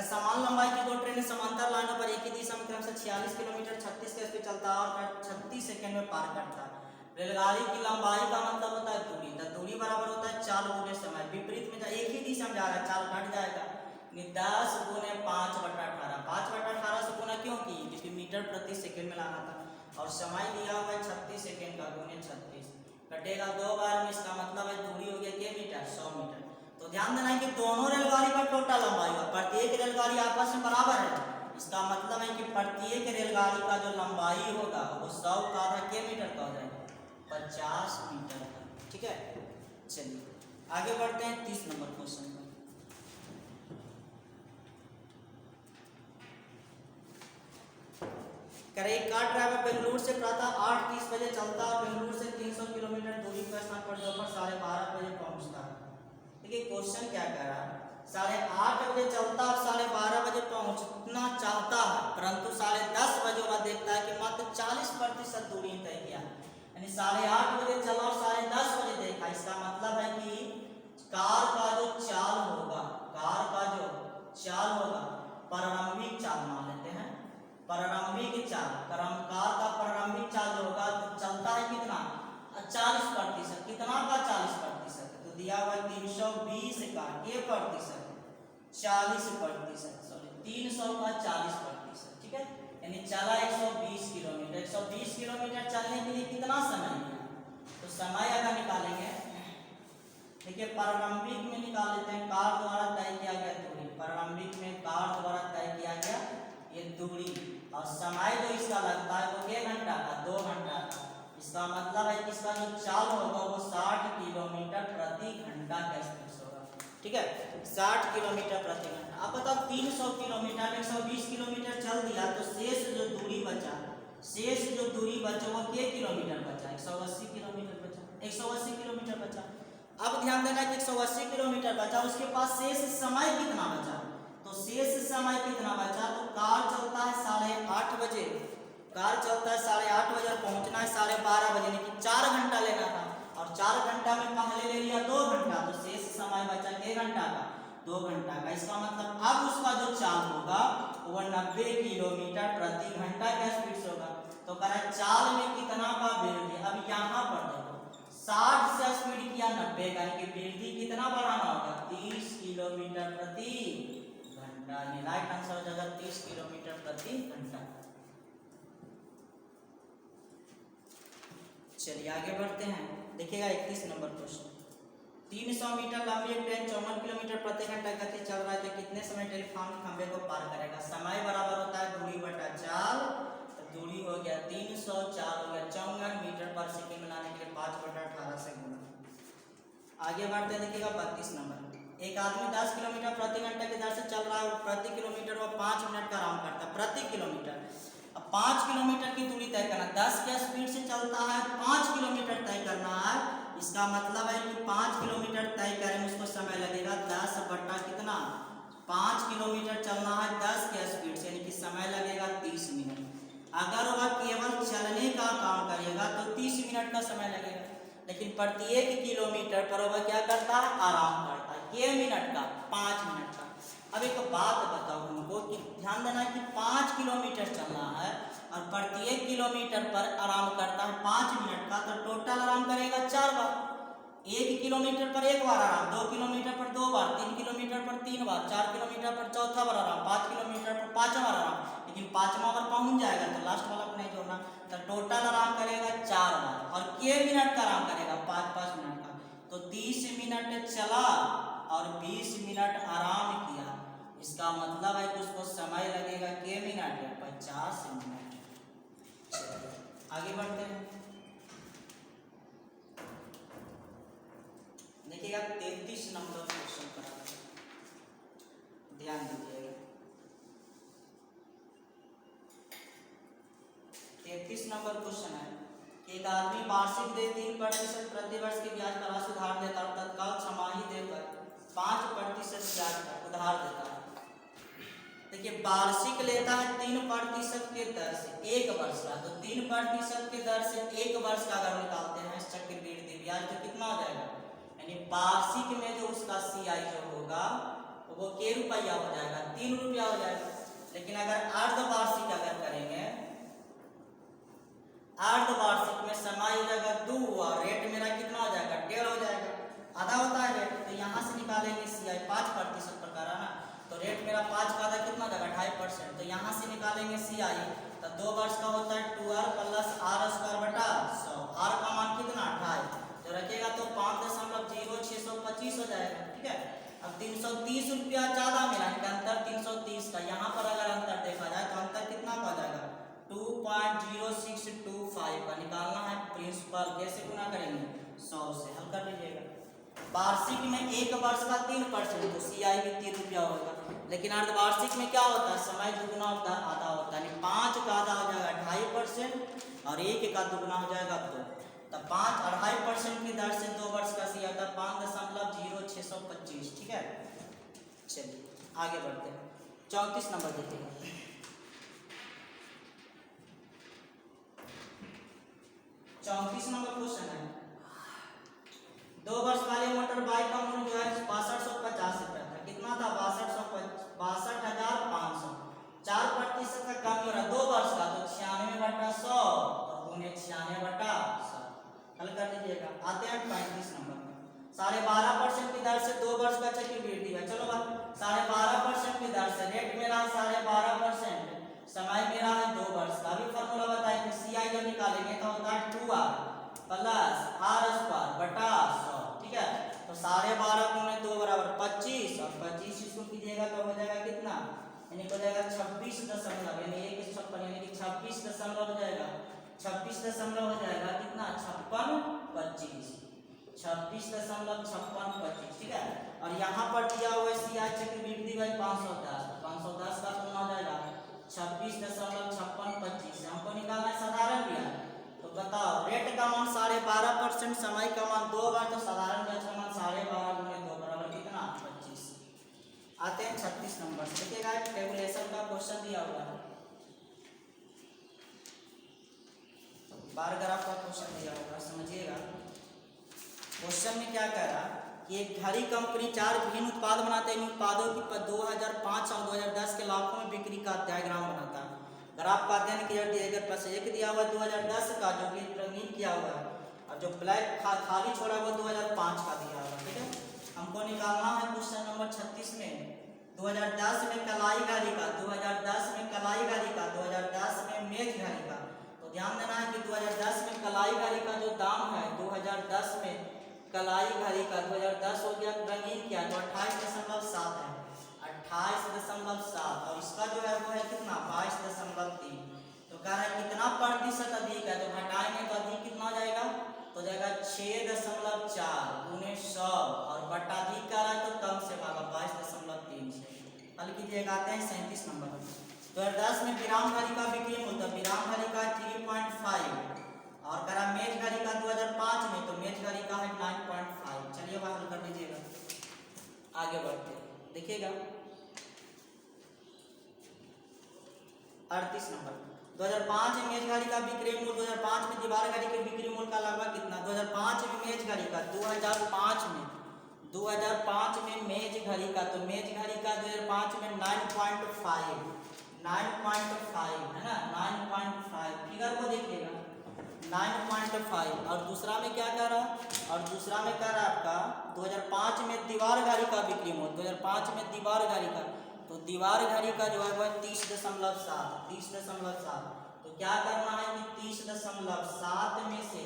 समान लंबाई की दो ट्रेनें समांतर लाइनों पर एक ही दिशा में क्रमशः 46 किलोमीटर 36 के स्पीड चलता है और 36 सेकंड में पार करता है। रेलगाड़ी की लंबाई का मतलब होता है दूरी, तो दूरी बराबर होता है चाल गुने समय, विपरीत में एक ही दिशा में जा रहा है चाल घट जाएगा 10 गुने 5/18, 5/18 से गुना क्यों की, क्योंकि मीटर प्रति सेकंड में लाना था, और समय दिया हुआ है 36 सेकंड का, गुने 36 कटेगा 2 बार में, इसका मतलब है दूरी हो गया क्या मीटर, 100 मीटर। तो ध्यान देना है कि दोनों रेलगाड़ी का टोटल लंबाई होगा, प्रत्येक रेलगाड़ी आपस में बराबर है, इसका मतलब है कि प्रत्येक रेलगाड़ी का जो लंबाई होगा वो 100 का आधा क्या मीटर का हो जाएगा, 50 मीटर का। ठीक है, चलिए आगे बढ़ते हैं 30 नंबर क्वेश्चन पर। एक कार ड्राइवर बेंगलुरु से प्रातः 8:30 बजे चलता है और बेंगलुरु से 300 किलोमीटर दूरी पर स्थान पर दोपहर 12:30 बजे पहुंचता है। देखिए क्वेश्चन क्या कह रहा है, 8:30 बजे चलता और 12:30 बजे पहुंचना चाहता है, परंतु 10:30 बजे वह देखता है कि मात्र 40% दूरी तय किया, यानी 8:30 बजे चला और 10:30 बजे देखा, इसका मतलब है कि कार का जो चाल होगा, कार का जो चाल होगा, प्रारंभिक चाल मान लेते हैं, प्रारंभिक चाल, कार का प्रारंभिक चाल जो होगा तो चलता है कितना, 40%, कितना का 40%, तो दिया हुआ 320 का के प्रतिशत 40%, सॉरी 300 का 40%, ठीक है, यानी चला 120 किलोमीटर, 120 किलोमीटर चलने के लिए कितना समय लिया, तो समय अगर निकालेंगे, देखिए प्रारंभिक में निकाल लेते हैं, कार द्वारा तय किया गया दूरी, प्रारंभिक में कार द्वारा तय किया गया ये दूरी, और समय जो इसका लगता है वो 1 घंटा का, 2 घंटा का, इसका मतलब है कि इसका जो चाल होगा वो 60 किलोमीटर प्रति घंटा का स्पीड होगा। ठीक है, 60 किलोमीटर प्रति घंटा। अब बताओ 300 किलोमीटर 120 किलोमीटर चल दिया तो शेष जो दूरी बचा, शेष जो दूरी बचा वो क्या किलोमीटर बचा, 180 किलोमीटर बचा, 180 किलोमीटर बचा। अब ध्यान देना कि 180 किलोमीटर बचा, उसके पास शेष समय कितना बचा, तो शेष समय कितना बचा, तो कार चलता है 8:30 बजे, कार चलता है 8:30 बजे और पहुंचना है 12:30 बजे, लेकिन 4 घंटा लेना था, और 4 घंटा में पहले ले लिया 2 घंटा, तो शेष समय बचा 1 घंटा का, 2 घंटा का, इसका मतलब अब उसका जो चाल होगा वो 90 किलोमीटर प्रति घंटा का स्पीड से होगा। तो कह रहा है चाल में कितना का वृद्धि, अब यहाँ पर देखो 60 से स्पीड किया 90 का, यानी कि वृद्धि कितना बढ़ाना होगा, 30 किलोमीटर प्रति घंटा, यानी राइट आंसर हो जाएगा 30 किलोमीटर प्रति घंटा। चलिए आगे बढ़ते हैं, देखिएगा 31 नंबर क्वेश्चन, 300 मीटर लंबी एक ट्रेन 54 किलोमीटर प्रति घंटा गति चल रहा है तो कितने समय टेलीफोन खंभे को पार करेगा, समय बराबर होता है दूरी बटा चाल, दूरी हो गया 300, चाल हो गया 54 मीटर पर सेकंड में लाने के लिए 5/18 से गुणा। आगे बढ़ते हैं, देखिएगा 32 नंबर, एक आदमी 10 किलोमीटर प्रति घंटा की दर से चल रहा है और प्रति किलोमीटर वो 5 मिनट का आराम करता है, प्रति किलोमीटर। अब 5 किलोमीटर की दूरी तय करना, 10 के स्पीड से चलता है, 5 किलोमीटर तय करना है, इसका मतलब है कि 5 किलोमीटर तय करें उसको समय लगेगा 10 बटा कितना, 5 किलोमीटर चलना है 10 के स्पीड से, यानी कि समय लगेगा 30 मिनट। अगर वह केवल चलने का काम करेगा तो 30 मिनट का समय लगेगा, लेकिन प्रत्येक किलोमीटर पर वह क्या करता है, आराम करता है, के मिनट का, 5 मिनट का। अब एक बात बताओ हमको कि ध्यान देना कि 5 किलोमीटर चलना है और प्रत्येक किलोमीटर पर आराम करता है 5 मिनट का, तो टोटल आराम करेगा 4 बार, 1 किलोमीटर पर 1 बार आराम, 2 किलोमीटर पर 2 बार, 3 किलोमीटर पर 3 बार, 4 किलोमीटर पर चौथा बार आराम, 5 किलोमीटर पर 5वां बार आराम, लेकिन 5वां बार पहुंच जाएगा तो लास्ट वाला को नहीं जोड़ना, तो टोटल आराम करेगा 4 बार, और के मिनट का आराम करेगा 5-5 मिनट का, तो 30 मिनट चला और 20 मिनट आराम किया, इसका मतलब है कि उसको समय लगेगा के मिनट 50 मिनट। आगे बढ़ते हैं, देखिएगा 33 नंबर क्वेश्चन पर ध्यान दीजिएगा, 33 नंबर क्वेश्चन है, एक आदमी वार्षिक दे 3% प्रति वर्ष की ब्याज का राशि उधार देता है और तत्काल छमाही देकर 5% ब्याज का उधार देता है। देखिए वार्षिक लेता है 3% के दर से 1 वर्ष का, तो 3% के दर से 1 वर्ष का अगर निकालते हैं चक्रवृद्धि ब्याज तो कितना हो जाएगा, यानी वार्षिक में जो उसका CI जो होगा वो के रुपया हो जाएगा, 3 रुपया हो जाएगा। लेकिन अगर अर्धवार्षिक अगर करेंगे, अर्धवार्षिक में समय हो जाएगा 2 और रेट मेरा कितना हो जाएगा, 1.5 हो जाएगा, आधा होता है रेट, तो यहाँ से निकालेंगे CI 5% पर करा ना, तो रेट मेरा 5 का आधा कितना जाएगा 2.5%, तो यहाँ से निकालेंगे CI, तो 2 वर्ष का होता है 2r प्लस r स्क्वायर बटा 100, r का मान कितना 2.5, तो रखेगा तो 5.0625 हो जाएगा, ठीक है। अब 330 रुपया ज़्यादा मिला, इनका अंतर 330 का, यहाँ पर अगर अंतर देखा जाए तो अंतर कितना का जाएगा 2.0625 का निकालना है प्रिंसिपल, कैसे गुना करेंगे 100 से, हल कर लीजिएगा। वार्षिक में 1 वर्ष का 3%, तो CI भी 3 रुपया होगा, लेकिन अर्धवार्षिक में क्या होता है समय दुगुना होता है आधा होता है, 5 का आधा हो जाएगा 2.5% और 1 का दुगुना हो जाएगा 2, तब 2.5% की दर से 2 वर्ष का CI होता है 5.0625, ठीक है। चलिए आगे बढ़ते हैं, 34 नंबर देखिएगा। 34 नंबर क्वेश्चन है, 2 वर्ष वाले मोटर बाइक का मूल्य जो है 6250 रुपया था, कितना था 62,500, 4% का कम हो रहा है 2 वर्ष का, तो 96/100 और गुने 96/100, हल कर लीजिएगा। आते हैं 35 नंबर में, 12.5% की दर से 2 वर्ष का चक्रवृद्धि है, चलो भाई 12.5% की दर से रेट मेरा 12.5%, समय मेरा है 2 वर्ष का, अभी फॉर्मूला बताइए कि CI जब निकालेंगे तो होता है 2r प्लस r स्क्वायर बटा 100, ठीक है। तो 12.5 गुने 2 बराबर 25 और 25 इसको कीजिएगा तो हो जाएगा कितना, यानी हो जाएगा 26 दशमलव, यानी 156, यानी कि 26 दशमलव हो जाएगा, 26 दशमलव हो जाएगा कितना 5625, 26.5625, ठीक है। और यहाँ पर दिया हुआ है CI चक्रवृद्धि भाई 510, 510 का तुलना हो जाएगा 26.5625, हमको निकालना है साधारण ब्याज, तो बताओ रेट का मान 12.5%, समय का मान 2 बार, तो साधारण ब्याज का मान 12.5 गुने 2 बराबर कितना 25। आते हैं 36 नंबर से, देखिएगा टेबुलेशन का क्वेश्चन दिया हुआ है, बार ग्राफ का क्वेश्चन दिया होगा, समझिएगा। क्वेश्चन में क्या कह रहा है कि एक घड़ी कंपनी 4 भिन्न उत्पाद बनाते हैं, इन उत्पादों की 2005 और 2010 के लाखों में बिक्री का डायग्राम बनाता है। ग्राफ का अध्ययन किया, अगर प्लस 1 दिया हुआ 2010 का जो कि रंगीन किया हुआ है, और जो ब्लैक खाली छोड़ा हुआ 2005 का दिया हुआ, ठीक है। हमको निकालना है क्वेश्चन नंबर 36 में 2010 में कलाई घड़ी का, 2010 में कलाई घड़ी का, 2010 में मेज घड़ी का, तो ध्यान देना है कि 2010 में कलाई घड़ी का जो दाम है 2010 में कलाई घड़ी का 2010 हो गया रंगीन किया तो 28.7 है, 28.7, और इसका जो है वो है कितना 22.3, तो कह रहा है कितना प्रतिशत अधिक है, तो घटाएंगे तो अधिक कितना हो जाएगा, तो जाएगा 6.4 गुने 100 और बटा अधिक का रहा है तो कम से भागा 22.3 से, हल कीजिएगा। आते हैं 37 नंबर, 2010 में विराम घड़ी का बिक्री मूल्य, विराम घड़ी का 3.5 और करा मेज घड़ी का 2005 में, तो मेज घड़ी का है 9.5, चलिए वह हल कर लीजिएगा। आगे बढ़ते हैं, देखिएगा 38 नंबर, 2005 में मेज घड़ी का बिक्री मूल्य, 2005 में दीवार घड़ी के बिक्री मूल्य का लगभग कितना, 2005 में मेज घड़ी का, 2005 में मेज घड़ी का, तो मेज घड़ी का 2005 में 9.5 है ना, 9.5 फिगर को देखिएगा 9.5, और दूसरा में क्या कह रहा है, और दूसरा में कह रहा है आपका 2005 में दीवार घड़ी का बिक्री मूल्य, 2005 में दीवार घड़ी का, तो दीवार घड़ी का जो है वह 30.7, तो क्या करना है कि 30.7 में से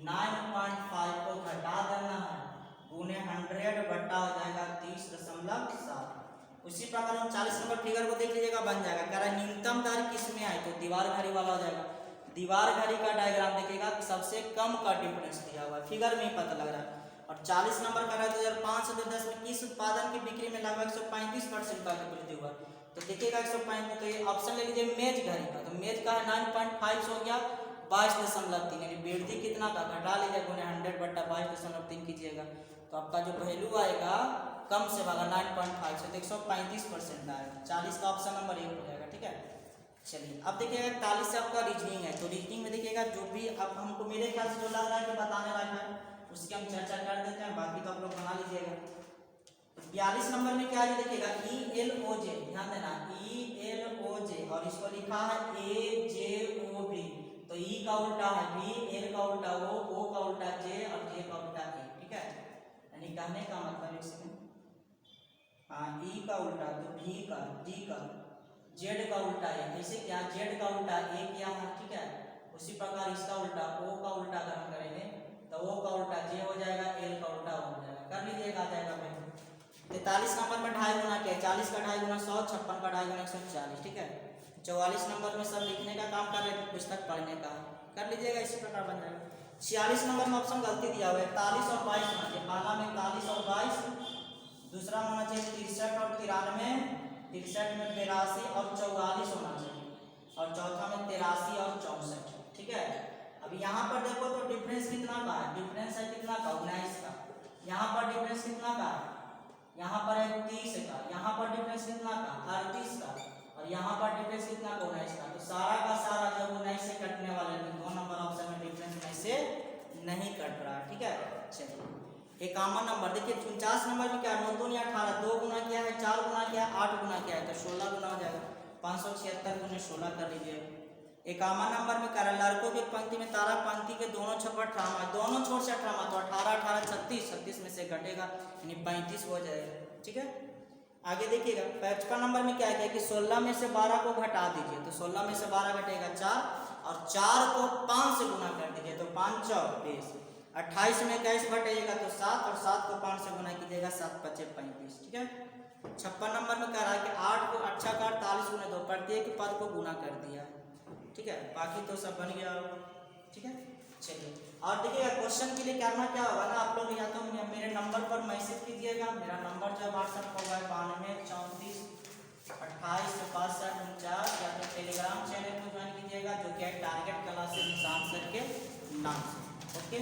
9.5 को घटा देना है, गुने 100 बटा हो जाएगा 30.7। उसी प्रकार हम 40 नंबर फिगर को देख लीजिएगा, बन जाएगा, कह रहा है न्यूनतम दर किस में आए, तो दीवार घड़ी वाला हो जाएगा। दीवार घड़ी का डायग्राम देखिएगा, सबसे कम का डिफरेंस दिया हुआ है, फिगर में ही पता लग रहा है। और 40 नंबर का है 2005 से 2010 में किस उत्पादन की बिक्री में लगभग 135% का वृद्धि हुआ, तो देखिएगा 135, तो ये ऑप्शन ले लीजिए मेज घड़ी का, तो मेज का है 9.5 हो गया 22.3, यानी वृद्धि कितना का घटा लीजिए गुने 100 बटा 22.3 कीजिएगा, तो आपका जो वैल्यू आएगा कम से भागा 9.5 से 135% आएगा, 40 का ऑप्शन नंबर 1 हो जाएगा, ठीक है। चलिए अब देखिएगा 41 से आपका रीजनिंग है, तो रीजनिंग में देखिएगा जो भी अब हमको मेरे ख्याल से जो लग रहा है कि बताने वाला है उसकी हम चर्चा कर देते हैं, बाकी तो आप लोग बना लीजिएगा। 42 नंबर में क्या है देखिएगा ELOJ, ध्यान देना ELOJ, और इसको लिखा है AJOB, तो E का उल्टा है B, L का उल्टा O का उल्टा J और J का उल्टा A, ठीक है। यानी कहने का मतलब इसमें ई का उल्टा तो भी का, डी का, जेड का उल्टा है, जैसे क्या जेड का उल्टा ए किया है, ठीक है। उसी प्रकार इसका उल्टा ओ का उल्टा अगर हम करेंगे तो ओ का उल्टा जे हो जाएगा, एल का उल्टा हो जाएगा। कर लीजिएगा, आ जाएगा भाई। 43 नंबर में ढाई गुना क्या है, 40 का ढाई गुना 100, 56 का ढाई गुना 140, ठीक है। 44 नंबर में सब लिखने का काम कर रहे हैं, पुस्तक पढ़ने का कर लीजिएगा, इसी प्रकार बन जाएगा। 46 नंबर में ऑप्शन गलती दिया हुआ है, 41 और 22 होना चाहिए। पहला में 41 और 22, दूसरा में होना चाहिए 63 और 93, 63 में 82 और 44 होना चाहिए, और चौथा में 83 और 64, ठीक है। अब यहाँ पर देखो तो डिफरेंस कितना का है, डिफरेंस है कितना का, 19 का। यहाँ पर डिफरेंस कितना का है, यहाँ पर है 30 का, यहाँ पर डिफरेंस कितना का 38 का, और यहाँ पर डिफरेंस कितना का 19 का। तो सारा का सारा जब 19 से कटने वाले हैं, 2 नंबर ऑप्शन में डिफरेंस 19 से नहीं कट रहा है, ठीक है। चलिए 51 नंबर देखिए, 49 नंबर में क्या 9 दूनी 18, 2 गुना क्या है, 4 गुना क्या है, 8 गुना क्या है, तो 16 गुना हो जाएगा। 576 गुने 16 कर लीजिए। 51 नंबर में कह रहा लड़कों की पंक्ति में तारा पंक्ति के दोनों छोर 18, दोनों छोर से 18, तो 18 18 36, 36 में से घटेगा यानी 35 हो जाएगा, ठीक है। आगे देखिएगा 55 नंबर में क्या है कि 16 में से 12 को घटा दीजिए, तो 16 में से 12 घटेगा 4, और 4 को 5 से गुना कर दीजिए, तो 5 4 20। 28 में 21 घटेगा तो 7, और 7 को 5 से गुना कीजिएगा, 7 5 35, ठीक है। 56 नंबर में कह रहा है कि 8 को 8 का 48 गुने 2, प्रत्येक पद को गुना कर दिया, ठीक है। बाकी तो सब बन गया, ठीक है। चलिए और देखिएगा क्वेश्चन के लिए करना क्या होगा ना, आप लोग या तो मेरे नंबर पर मैसेज कीजिएगा, मेरा नंबर जो है व्हाट्सएप पर होगा 92 34 28 65 49, या तो टेलीग्राम चैनल को ज्वाइन कीजिएगा जो कि है टारगेट क्लासेस निशान सर के नाम से, ओके।